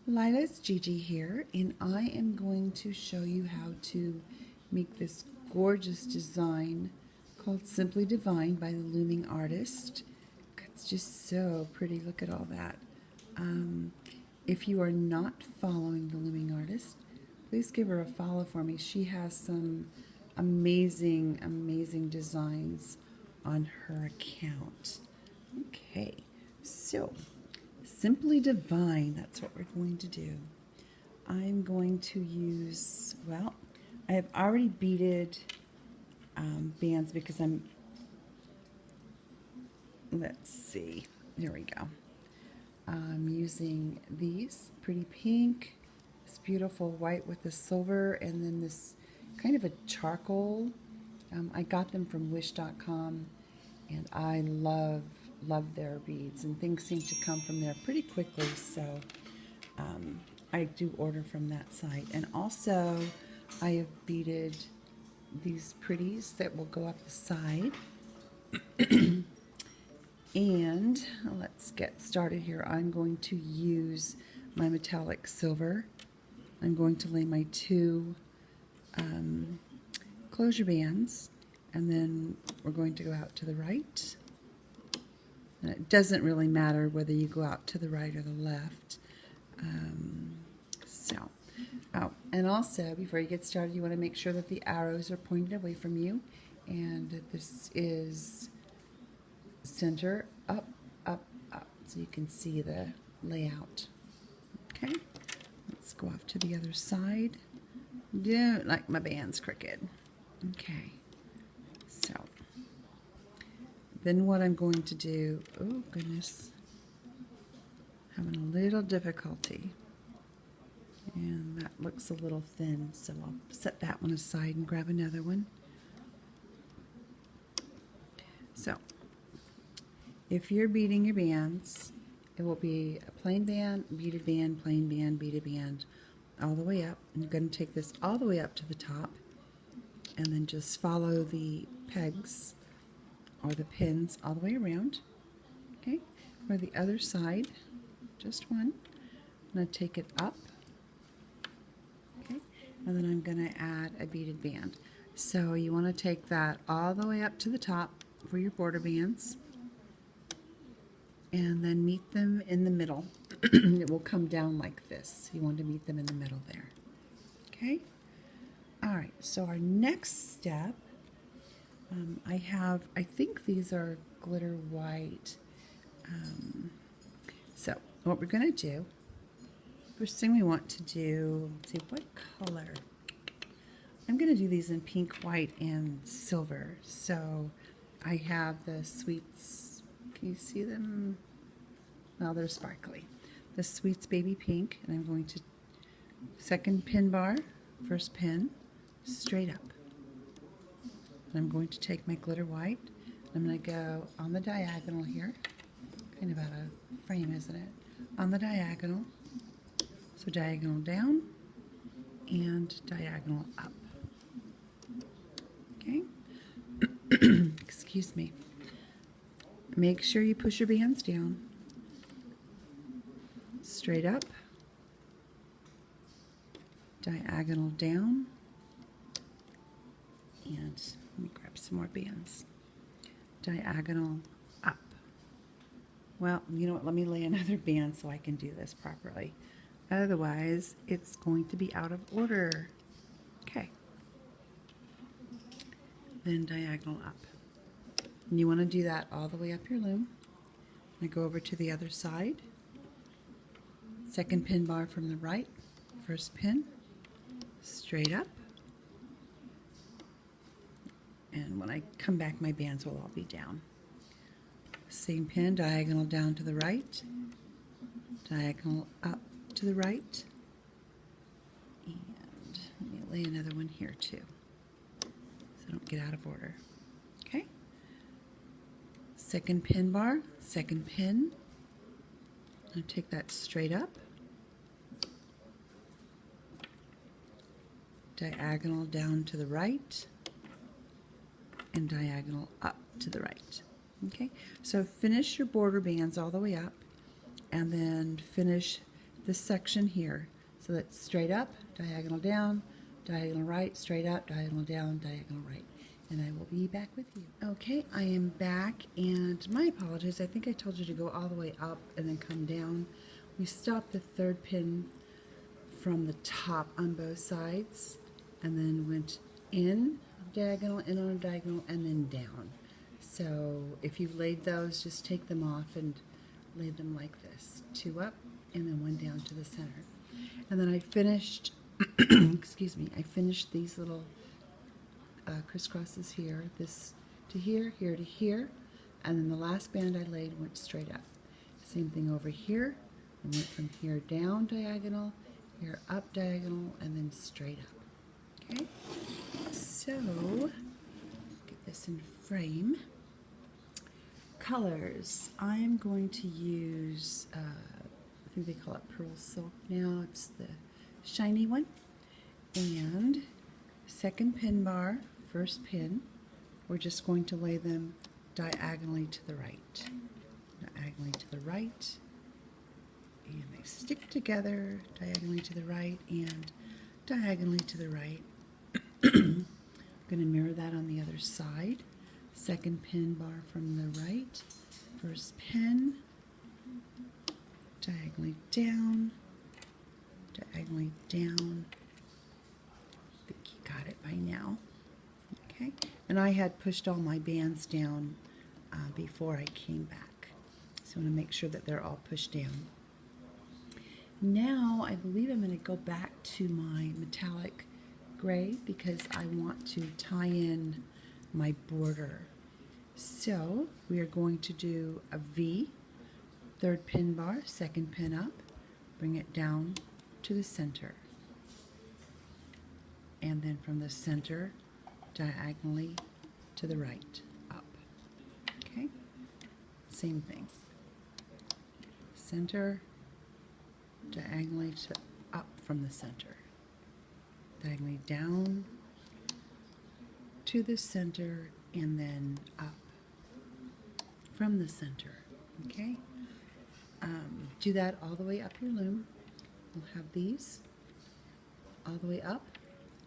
Lila's Gigi here, and I am going to show you how to make this gorgeous design called Simply Divine by the Looming Artist. It's just so pretty. Look at all that. If you are not following the Looming Artist, please give her a follow for me. She has some amazing, amazing designs on her account. Okay, so Simply Divine, that's what we're going to do. I'm going to use, well, I have already beaded bands because let's see, there we go. I'm using these pretty pink, this beautiful white with the silver, and then this kind of a charcoal. I got them from wish.com, and I love their beads, and things seem to come from there pretty quickly, so I do order from that site. And also I have beaded these pretties that will go up the side. And let's get started here. I'm going to use my metallic silver. I'm going to lay my two closure bands, and then we're going to go out to the right. And it doesn't really matter whether you go out to the right or the left. And also, before you get started, you want to make sure that the arrows are pointed away from you, and that this is center up, up, up, so you can see the layout. Okay, let's go off to the other side. Don't like my bands crooked. Okay, so then what I'm going to do, oh goodness, having a little difficulty. And that looks a little thin, so I'll set that one aside and grab another one. So, if you're beading your bands, it will be a plain band, beaded band, plain band, beaded band, all the way up. And you're going to take this all the way up to the top, and then just follow the pegs or the pins all the way around. Okay, for the other side, just one. I'm going to take it up. Okay, and then I'm going to add a beaded band. So you want to take that all the way up to the top for your border bands, and then meet them in the middle. It will come down like this. You want to meet them in the middle there. Okay? All right, so our next step, I think these are glitter white. So what we're going to do, first thing we want to do, let's see, what color? I'm going to do these in pink, white, and silver. So I have the Sweets, can you see them? Well, they're sparkly. The Sweets Baby Pink, and I'm going to second pin bar, first pin, straight up. And I'm going to take my glitter white. I'm going to go on the diagonal here, kind of out of frame, isn't it? On the diagonal, so diagonal down and diagonal up. Okay, excuse me. Make sure you push your bands down. Straight up, diagonal down, and let me grab some more bands. Diagonal up. Well, you know what, let me lay another band so I can do this properly. Otherwise, it's going to be out of order. Okay. Then diagonal up. And you want to do that all the way up your loom. I go over to the other side. Second pin bar from the right, first pin, straight up. And when I come back, my bands will all be down. Same pin, diagonal down to the right, diagonal up to the right, and let me lay another one here too, so I don't get out of order. Okay, second pin bar, second pin, I'll take that straight up, diagonal down to the right, and diagonal up to the right. Okay, so finish your border bands all the way up, and then finish this section here. So that's straight up, diagonal down, diagonal right, straight up, diagonal down, diagonal right. And I will be back with you. Okay, I am back, and my apologies. I think I told you to go all the way up and then come down. We stopped the third pin from the top on both sides, and then went in diagonal, in on a diagonal, and then down. So if you've laid those, just take them off and lay them like this. 2 up, and then 1 down to the center. And then I finished, excuse me, I finished these little crisscrosses here, this to here, here to here, and then the last band I laid went straight up. Same thing over here. I went from here down diagonal, here up diagonal, and then straight up. Okay, so get this in frame. Colors. I am going to use, I think they call it Pearl Silk now. It's the shiny one. And second pin bar, first pin, we're just going to lay them diagonally to the right. Diagonally to the right. And they stick together, diagonally to the right and diagonally to the right. I'm going to mirror that on the other side. Second pin bar from the right, first pin, diagonally down, diagonally down. I think you got it by now. Okay, and I had pushed all my bands down before I came back, so I want to make sure that they're all pushed down. Now I believe I'm going to go back to my metallic gray because I want to tie in my border. So we are going to do a V, third pin bar, second pin up, bring it down to the center, and then from the center diagonally to the right, up. Okay, same thing, center, diagonally to up from the center, diagonally down to the center, and then up from the center. Okay, do that all the way up your loom. We'll have these all the way up,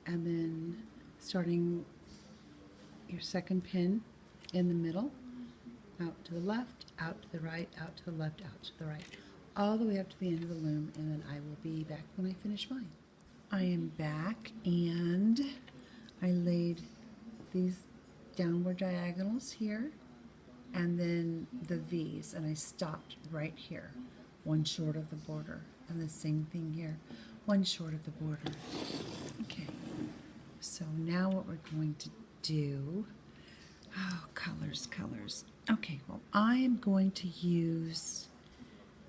and then starting your second pin in the middle, out to the left, out to the right, out to the left, out to the right, all the way up to the end of the loom, and then I will be back when I finish mine. I am back, and I laid these downward diagonals here, and then the V's, and I stopped right here, one short of the border, and the same thing here, one short of the border. Okay, so now what we're going to do, oh, colors, colors. Okay, well, I am going to use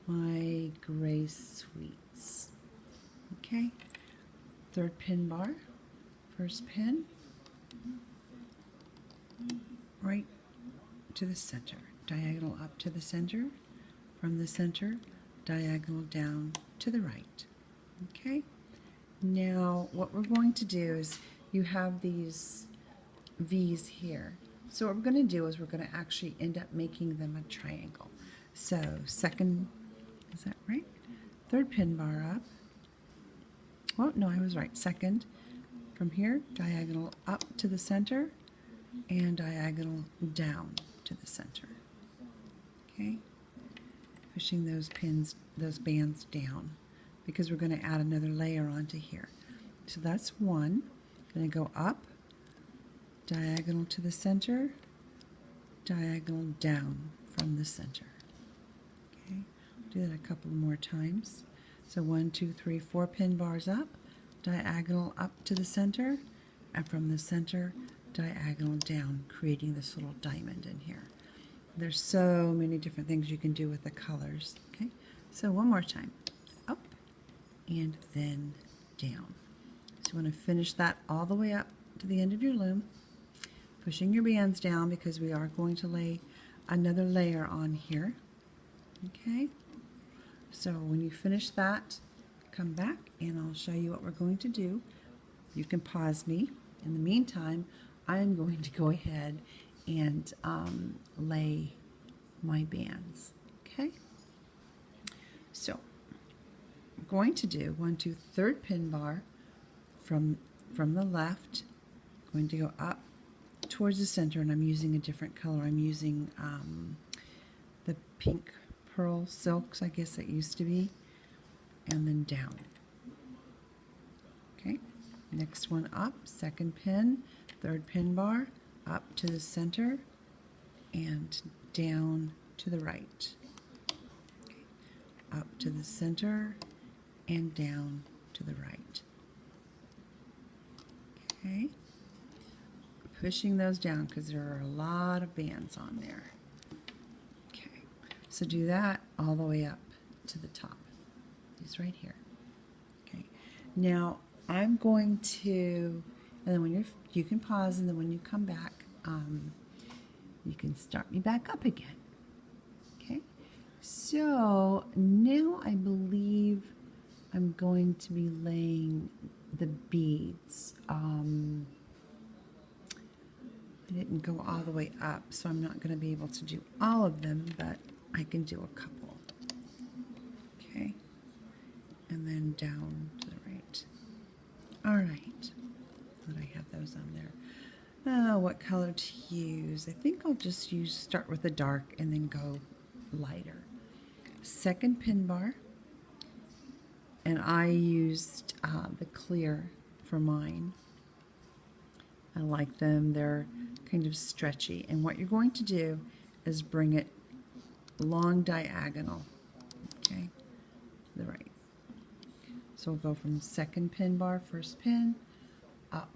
my Gray Sweets. Okay, third pin bar, first pin, right to the center, diagonal up to the center, from the center, diagonal down to the right. Okay, now what we're going to do is you have these V's here. So what we're going to do is we're going to actually end up making them a triangle. So second, is that right? Third pin bar up. Well, no, I was right. Second, from here, diagonal up to the center and diagonal down to the center. Okay, pushing those pins, those bands down, because we're going to add another layer onto here. So that's one. Going to go up, diagonal to the center, diagonal down from the center. Okay, do that a couple more times. So 1, 2, 3, 4 pin bars up, diagonal up to the center, and from the center, diagonal down, creating this little diamond in here. There's so many different things you can do with the colors. Okay, so one more time, up and then down. So you want to finish that all the way up to the end of your loom, pushing your bands down because we are going to lay another layer on here. Okay, so when you finish that, come back and I'll show you what we're going to do. You can pause me. In the meantime, I'm going to go ahead and lay my bands. Okay, so going to do 1, 2, third pin bar from the left, going to go up towards the center, and I'm using a different color. I'm using the pink pearl silks, I guess it used to be, and then down. Okay, next one up, second pin, third pin bar, up to the center, and down to the right. Okay. Up to the center, and down to the right. Okay, pushing those down because there are a lot of bands on there. Okay, so do that all the way up to the top. These right here. Okay, now I'm going to, and then when you can pause, and then when you come back, you can start me back up again. Okay, so now I believe I'm going to be laying the beads. I didn't go all the way up, so I'm not going to be able to do all of them, but I can do a couple. Okay, and then down to the right. All right, that I have those on there. What color to use? I think I'll just start with the dark and then go lighter. Second pin bar, and I used the clear for mine. I like them. They're kind of stretchy. And what you're going to do is bring it long diagonal, okay, to the right. So we'll go from second pin bar, first pin, up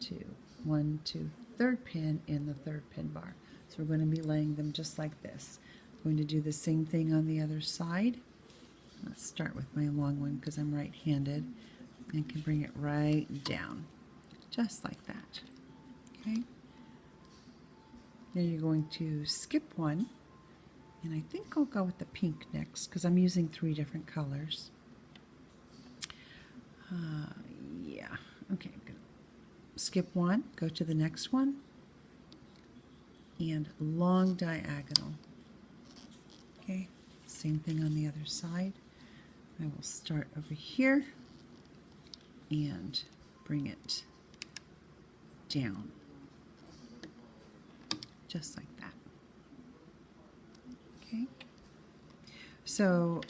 to 1, 2, third pin in the third pin bar. So we're going to be laying them just like this. I'm going to do the same thing on the other side. Let's start with my long one because I'm right-handed, and can bring it right down, just like that. Okay. Then you're going to skip one, and I think I'll go with the pink next because I'm using 3 different colors. Yeah. Okay. I'm gonna skip one, go to the next one, and long diagonal. Okay. Same thing on the other side. I will start over here and bring it down, just like that. Okay, so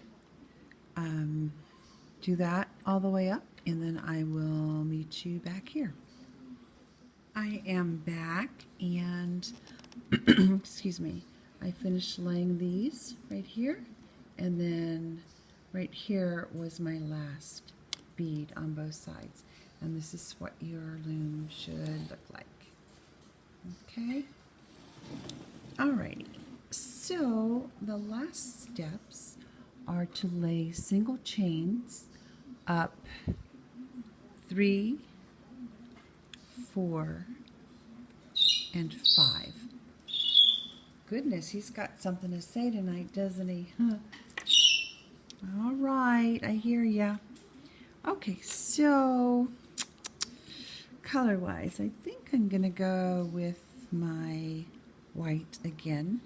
do that all the way up, and then I will meet you back here. I am back, and excuse me, I finished laying these right here, and then right here was my last bead on both sides, and this is what your loom should look like. Okay, alrighty, so the last steps are to lay single chains up 3, 4, and 5. Goodness, he's got something to say tonight, doesn't he? Huh? All right, I hear ya. Okay, so color-wise, I think I'm gonna go with my white again,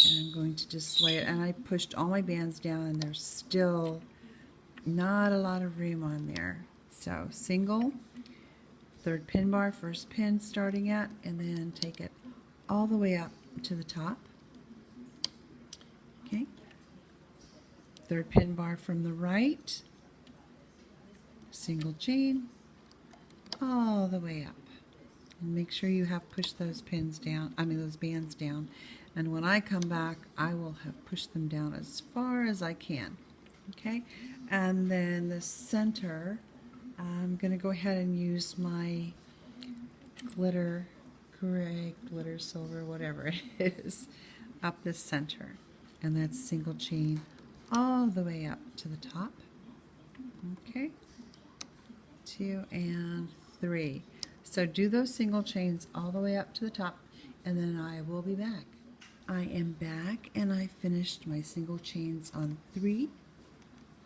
and I'm going to just lay it. And I pushed all my bands down, and there's still not a lot of room on there. So single, third pin bar, first pin starting at, and then take it all the way up to the top. Okay, third pin bar from the right, single chain all the way up, and make sure you have pushed those pins down, those bands down, and when I come back I will have pushed them down as far as I can. Okay, and then the center, I'm going to go ahead and use my glitter gray, glitter silver, whatever it is, up the center, and that's single chain all the way up to the top. Okay, 2 and 3. So do those single chains all the way up to the top, and then I will be back. I am back, and I finished my single chains on 3,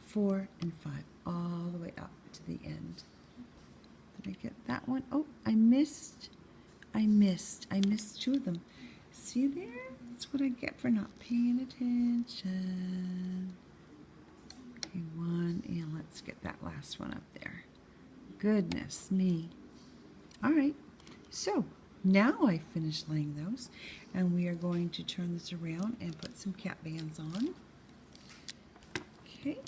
4, and 5 all the way up to the end. Did I get that one? Oh, I missed 2 of them. See there? That's what I get for not paying attention. Okay, one, and let's get that last one up there. Goodness me. All right, so now I finished laying those, and we are going to turn this around and put some cap bands on. Okay,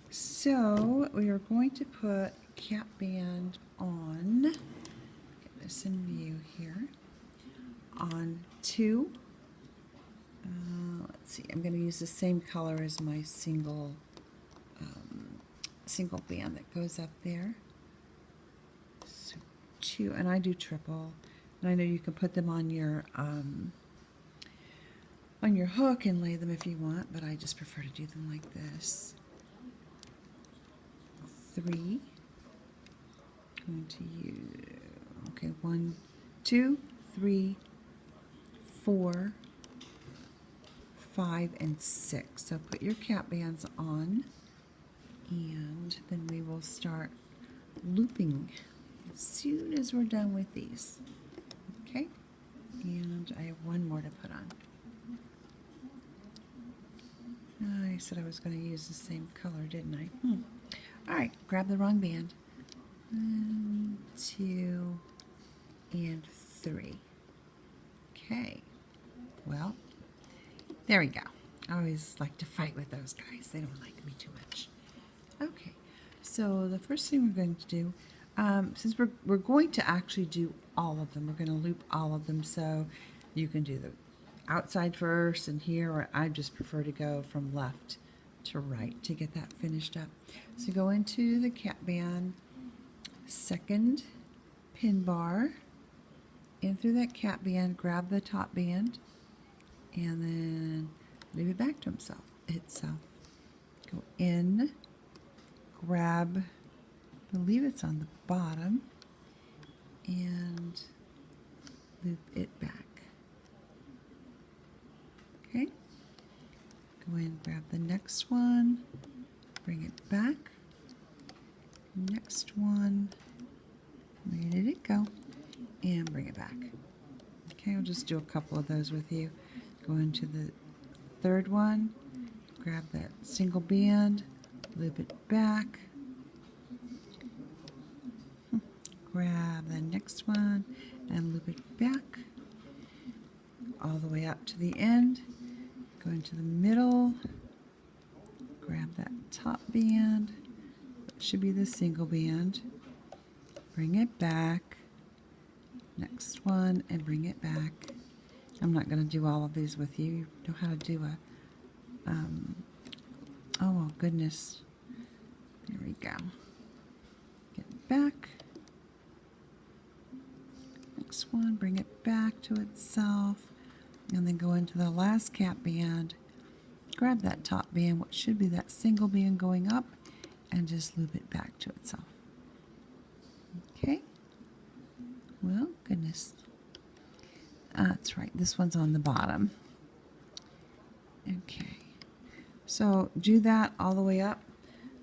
so we are going to put cap band on, get this in view here, on two. Let's see, I'm going to use the same color as my single band that goes up there. So two, and I do triple, and I know you can put them on your hook and lay them if you want, but I just prefer to do them like this. Three. I'm going to use, okay, 1, 2, 3, 4, 5, and 6. So put your cap bands on, and then we will start looping as soon as we're done with these. Okay, and I have one more to put on. I said I was going to use the same color, didn't I? All right, grab the wrong band. 1, 2, and 3. Okay, well, there we go. I always like to fight with those guys. They don't like me too much. Okay, so the first thing we're going to do, since we're going to actually do all of them, we're going to loop all of them, so you can do the outside first and here, or I just prefer to go from left to right to get that finished up. So go into the cap band, second pin bar, in through that cap band, grab the top band, and then leave it back to itself. Go in, grab, I believe it's on the bottom, and loop it back. Okay, go in, grab the next one, bring it back, next one, where did it go, and bring it back. Okay, I'll just do a couple of those with you. Go into the third one, grab that single band, loop it back, grab the next one and loop it back all the way up to the end. Go into the middle, grab that top band, that should be the single band, bring it back, next one, and bring it back. I'm not going to do all of these with you. You know how to do a, oh goodness, there we go. Get it back, next one, bring it back to itself, and then go into the last cap band, grab that top band, what should be that single band going up, and just loop it back to itself. Okay, well, goodness. That's right, this one's on the bottom. Okay, so do that all the way up.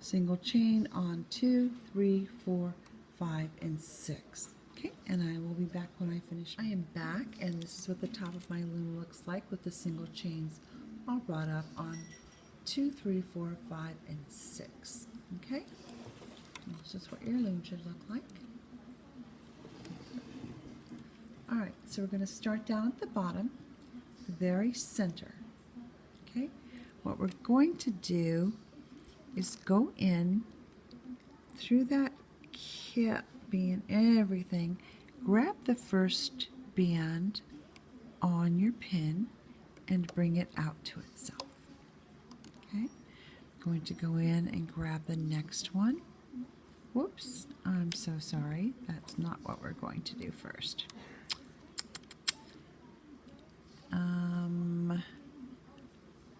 Single chain on 2, 3, 4, 5, and 6. Okay, and I will be back when I finish. I am back, and this is what the top of my loom looks like with the single chains all brought up on 2, 3, 4, 5, and 6. Okay, and this is what your loom should look like. All right, so we're going to start down at the bottom, the very center. Okay, what we're going to do is go in through that cap band, everything, grab the first band on your pin and bring it out to itself. Okay, going to go in and grab the next one. Whoops, I'm so sorry. That's not what we're going to do first.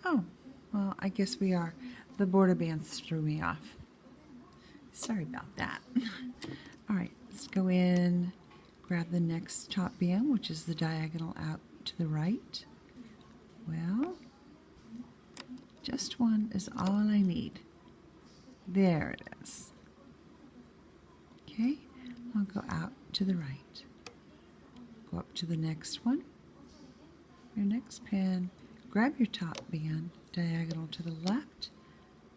Oh, well, I guess we are. The border bands threw me off. Sorry about that. All right, let's go in, grab the next top band, which is the diagonal out to the right. Well, just one is all I need. There it is. Okay, I'll go out to the right. Go up to the next one. Your next pin, grab your top band, diagonal to the left,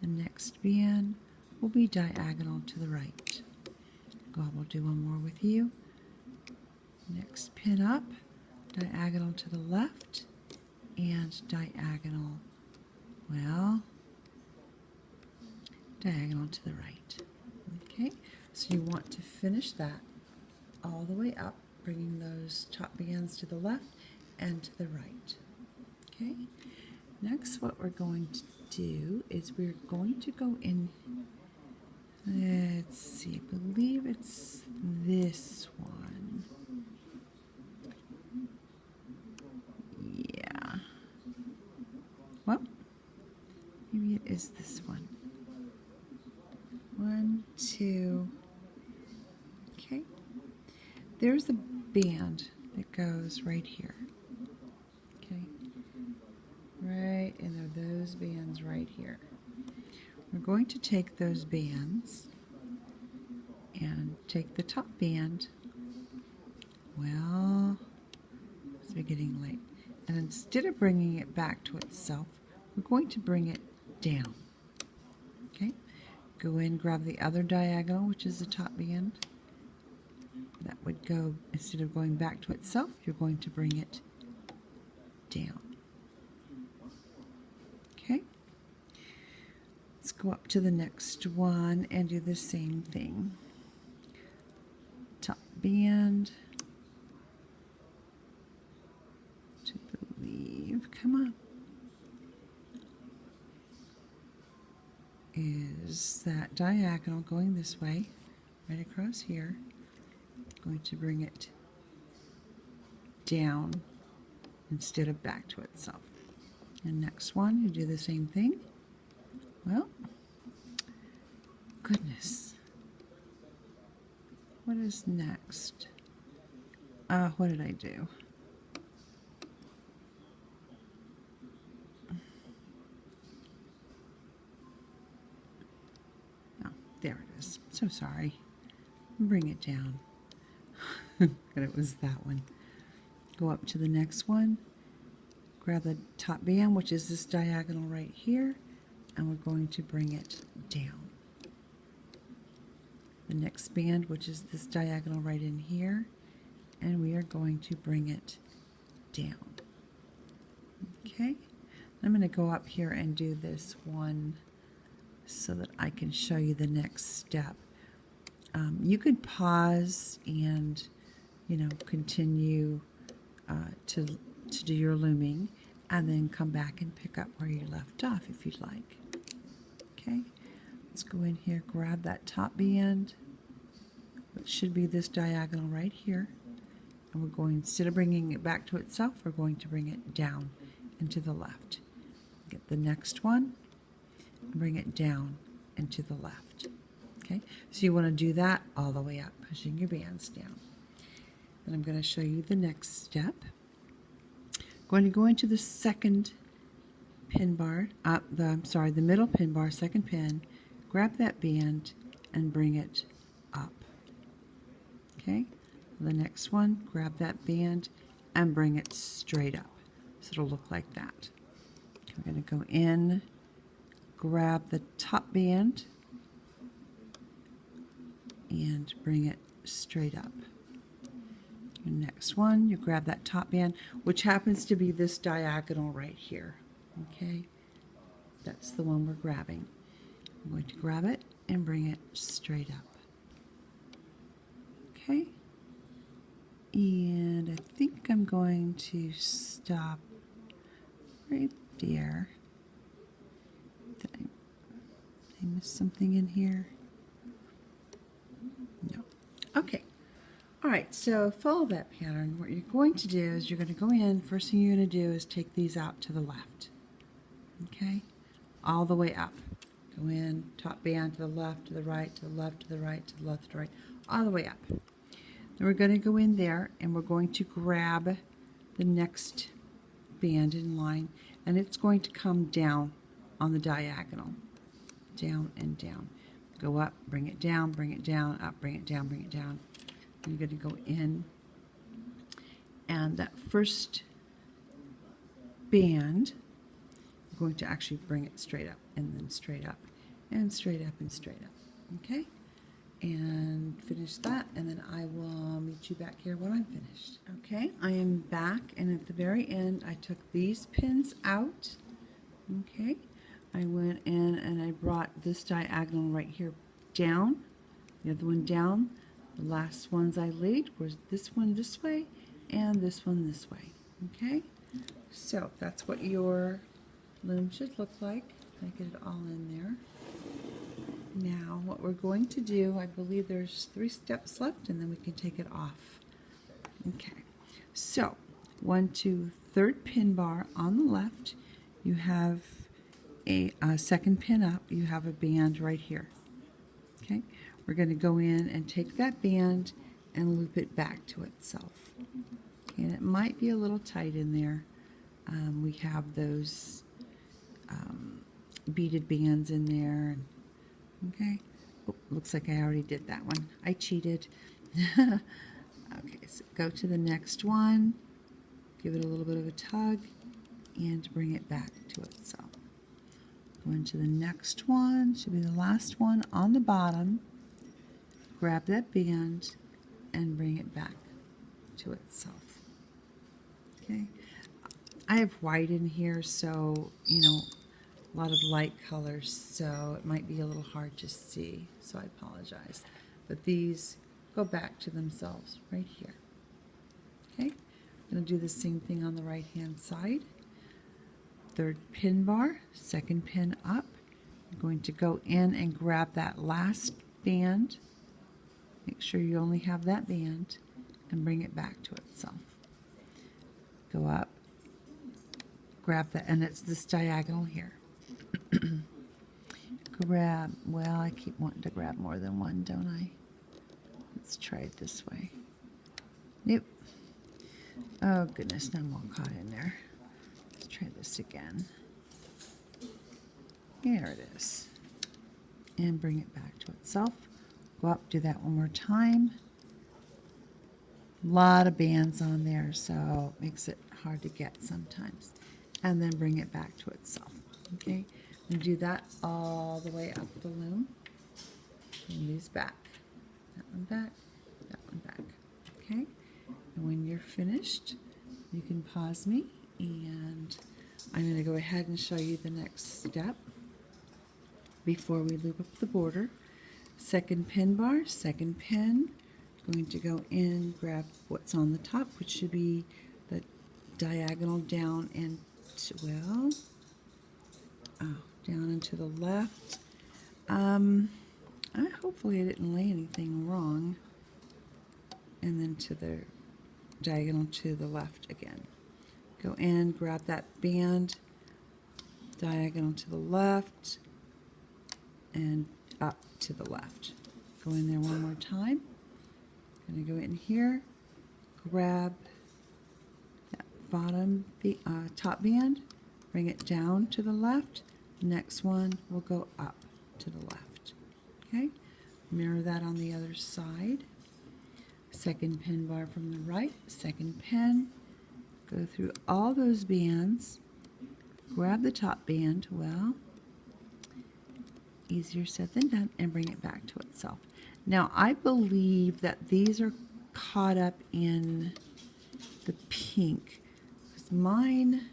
The next band will be diagonal to the right. We'll do one more with you. Next pin up, diagonal to the left, and diagonal, well, diagonal to the right. Okay, so you want to finish that all the way up, bringing those top bands to the left and to the right. Okay, next what we're going to do is we're going to go in, let's see, I believe it's this one. Yeah. Well, maybe it is this one. 1, 2. Okay. There's a band that goes right here. Okay. Right, and there are those bands right here. We're going to take those bands and take the top band. Well, it's getting late. And instead of bringing it back to itself, we're going to bring it down. Okay? Go in, grab the other diagonal, which is the top band. That would go, instead of going back to itself, you're going to bring it down. Okay? Let's go up to the next one and do the same thing. Top band. To believe, come on. Is that diagonal going this way, right across here. Going to bring it down instead of back to itself. And next one, you do the same thing. Well, goodness. What is next? What did I do? Oh, there it is. So sorry. Bring it down. But it was that one. Go up to the next one. Grab the top band, which is this diagonal right here, and we're going to bring it down. The next band, which is this diagonal right in here, and we are going to bring it down. Okay, I'm going to go up here and do this one so that I can show you the next step. You could pause and, continue to do your looming, and then come back and pick up where you left off if you'd like. Okay, let's go in here, grab that top band, which should be this diagonal right here, and we're going, instead of bringing it back to itself, we're going to bring it down and to the left. Get the next one, and bring it down and to the left. Okay, so you want to do that all the way up, pushing your bands down. Then I'm going to show you the next step. Going to go into the second pin bar, the middle pin bar, second pin, grab that band and bring it up. Okay, the next one, grab that band and bring it straight up. So it'll look like that. We're going to go in, grab the top band and bring it straight up. The next one, you grab that top band, which happens to be this diagonal right here. Okay, that's the one we're grabbing. I'm going to grab it and bring it straight up. Okay, and I think I'm going to stop right there. Did I miss something in here? No. Okay. All right, so follow that pattern. What you're going to do is you're going to go in. First thing you're going to do is take these out to the left. Okay? All the way up. Go in, top band to the left, to the right, to the left, to the right, to the left, to the right, all the way up. Then we're going to go in there and we're going to grab the next band in line, and it's going to come down on the diagonal. Down and down. Go up, bring it down, up, bring it down, bring it down. I'm going to go in, and that first band, I'm going to actually bring it straight up and then straight up and straight up and straight up. Okay? And finish that, and then I will meet you back here when I'm finished. Okay, I am back, and at the very end I took these pins out. Okay, I went in and I brought this diagonal right here down, the other one down. The last ones I laid was this one this way and this one this way. Okay, so that's what your loom should look like. I get it all in there. Now what we're going to do, I believe there's 3 steps left, and then we can take it off. Okay, so 1, 2, 3rd pin bar on the left, you have a second pin up, you have a band right here. Okay, we're going to go in and take that band and loop it back to itself. Okay, and it might be a little tight in there. We have those beaded bands in there. Okay, oh, looks like I already did that one. I cheated. Okay, so go to the next one, give it a little bit of a tug, and bring it back to itself. Go into the next one, should be the last one on the bottom. Grab that band and bring it back to itself. Okay, I have white in here, so you know, a lot of light colors, so it might be a little hard to see, so I apologize. But these go back to themselves right here. Okay, I'm going to do the same thing on the right hand side. 3rd pin bar, 2nd pin up. I'm going to go in and grab that last band. Make sure you only have that band and bring it back to itself. Go up, grab that, and it's this diagonal here. Grab, well, I keep wanting to grab more than one, don't I? Let's try it this way. Nope. Oh goodness, now I'm all caught in there. Let's try this again. There it is. And bring it back to itself. Go up, do that one more time. A lot of bands on there, so it makes it hard to get sometimes. And then bring it back to itself. Okay? And do that all the way up the loom. Bring these back. That one back, that one back. Okay? And when you're finished, you can pause me, and I'm going to go ahead and show you the next step before we loop up the border. 2nd pin bar, 2nd pin. Going to go in, grab what's on the top, which should be the diagonal down and, well, down and to the left. Hopefully I didn't lay anything wrong. And then to the diagonal to the left again. Go in, grab that band, diagonal to the left, and up to the left. Go in there one more time. Going to go in here, grab that bottom, top band, bring it down to the left. Next one will go up to the left. Okay, mirror that on the other side. 2nd pin bar from the right, 2nd pin, go through all those bands, grab the top band, well, easier said than done, and bring it back to itself. Now I believe that these are caught up in the pink, because mine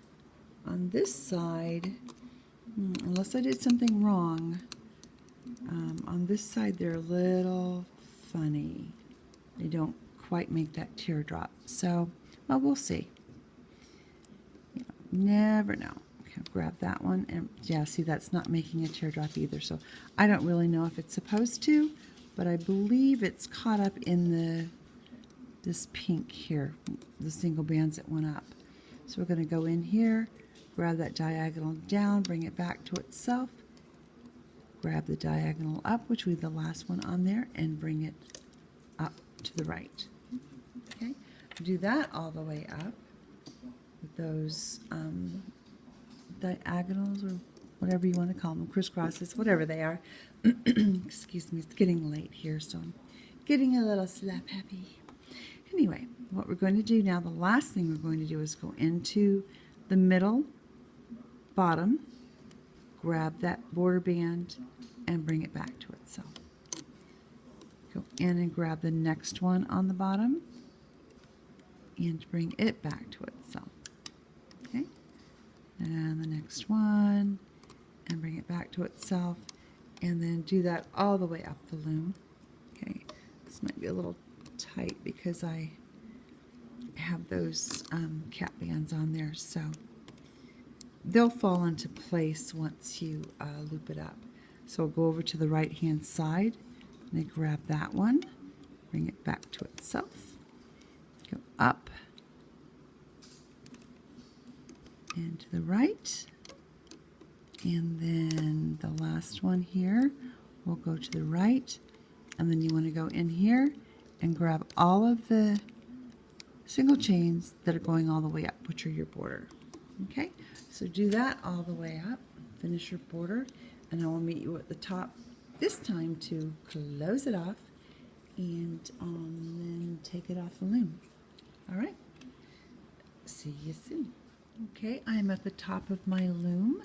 on this side, unless I did something wrong, on this side they're a little funny. They don't quite make that teardrop. So, well, we'll see. You never know. Okay, grab that one. And yeah, see, that's not making a teardrop either. So I don't really know if it's supposed to, but I believe it's caught up in this pink here, the single bands that went up. So we're going to go in here, grab that diagonal down, bring it back to itself, grab the diagonal up, which will be the last one on there, and bring it up to the right. Okay, do that all the way up with those diagonals, or whatever you want to call them, crisscrosses, whatever they are. Excuse me, it's getting late here, so I'm getting a little slap happy. Anyway, what we're going to do now, the last thing we're going to do is go into the middle bottom, grab that border band and bring it back to itself. Go in and grab the next one on the bottom and bring it back to itself. Okay, and the next one and bring it back to itself, and then do that all the way up the loom. Okay, this might be a little tight because I have those cap bands on there, so they'll fall into place once you loop it up. So I'll go over to the right hand side and I grab that one, bring it back to itself, go up and to the right, and then the last one here will go to the right, and then you want to go in here and grab all of the single chains that are going all the way up, which are your border. Okay, so do that all the way up, finish your border, and I will meet you at the top this time to close it off and then take it off the loom. All right, see you soon. Okay, I'm at the top of my loom,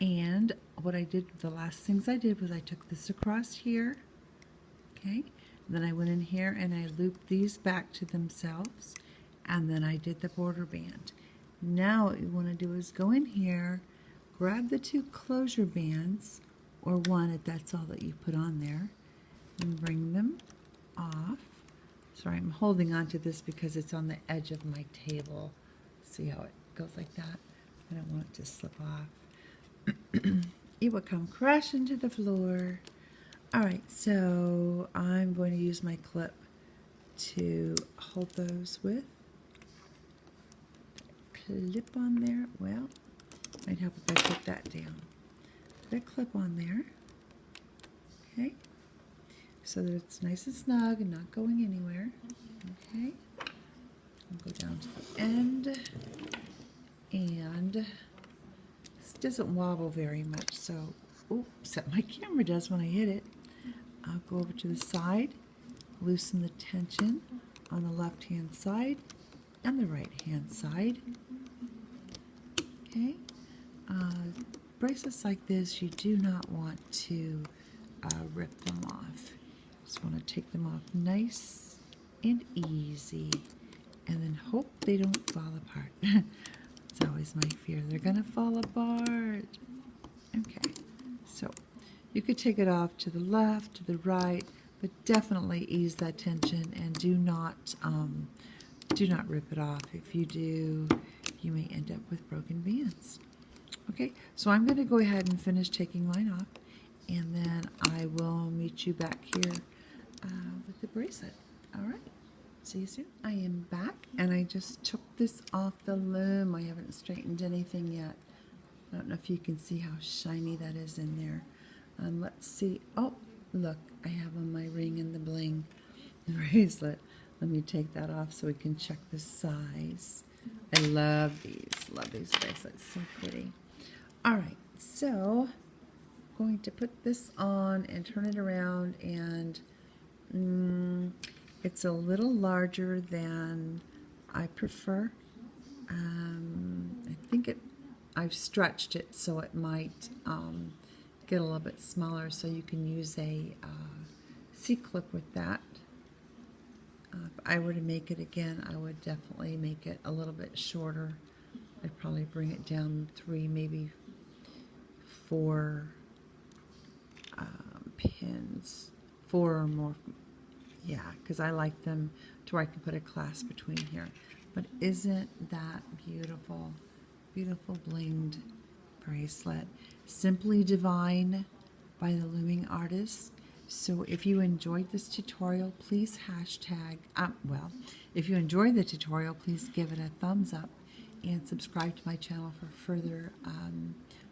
and what I did, the last things I did was I took this across here, okay, then I went in here and I looped these back to themselves, and then I did the border band. Now what you want to do is go in here, grab the two closure bands, or one if that's all that you put on there, and bring them off. Sorry, I'm holding on to this because it's on the edge of my table. See how it goes like that? I don't want it to slip off. It will come crashing to the floor. Alright, so I'm going to use my clip to hold those with. Clip on there. Well, might help if I put that down. Put a clip on there. Okay. So that it's nice and snug and not going anywhere. Okay. I'll go down to the end. And this doesn't wobble very much, so except my camera does when I hit it. I'll go over to the side, loosen the tension on the left hand side and the right hand side. Okay, bracelets like this, you do not want to rip them off. Just want to take them off nice and easy, and then hope they don't fall apart. It's always my fear, they're gonna fall apart. Okay, so you could take it off to the left, to the right, but definitely ease that tension and do not rip it off. If you do, you may end up with broken bands. Okay, so I'm going to go ahead and finish taking mine off, and then I will meet you back here with the bracelet. All right, see you soon. I am back, and I just took this off the loom. I haven't straightened anything yet. I don't know if you can see how shiny that is in there. Let's see. Oh, look, I have on my ring and the bling bracelet. Let me take that off so we can check the size. I love these bracelets, so pretty. All right, so I'm going to put this on and turn it around, and it's a little larger than I prefer. I think I've stretched it so it might get a little bit smaller, so you can use a C-clip with that. If I were to make it again, I would definitely make it a little bit shorter. I'd probably bring it down 3, maybe 4 pins, 4 or more. Yeah, because I like them to where I can put a clasp between here. But isn't that beautiful? Beautiful blinged bracelet. Simply Divine by the Looming Artist. So if you enjoyed this tutorial, please hashtag, if you enjoyed the tutorial, please give it a thumbs up and subscribe to my channel for further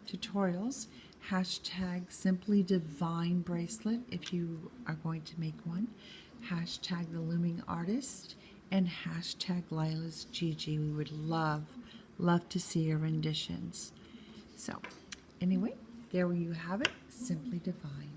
tutorials. Hashtag Simply Divine bracelet if you are going to make one. Hashtag the Looming Artist and hashtag Lila's Gigi. We would love to see your renditions. So anyway, there you have it, Simply Divine.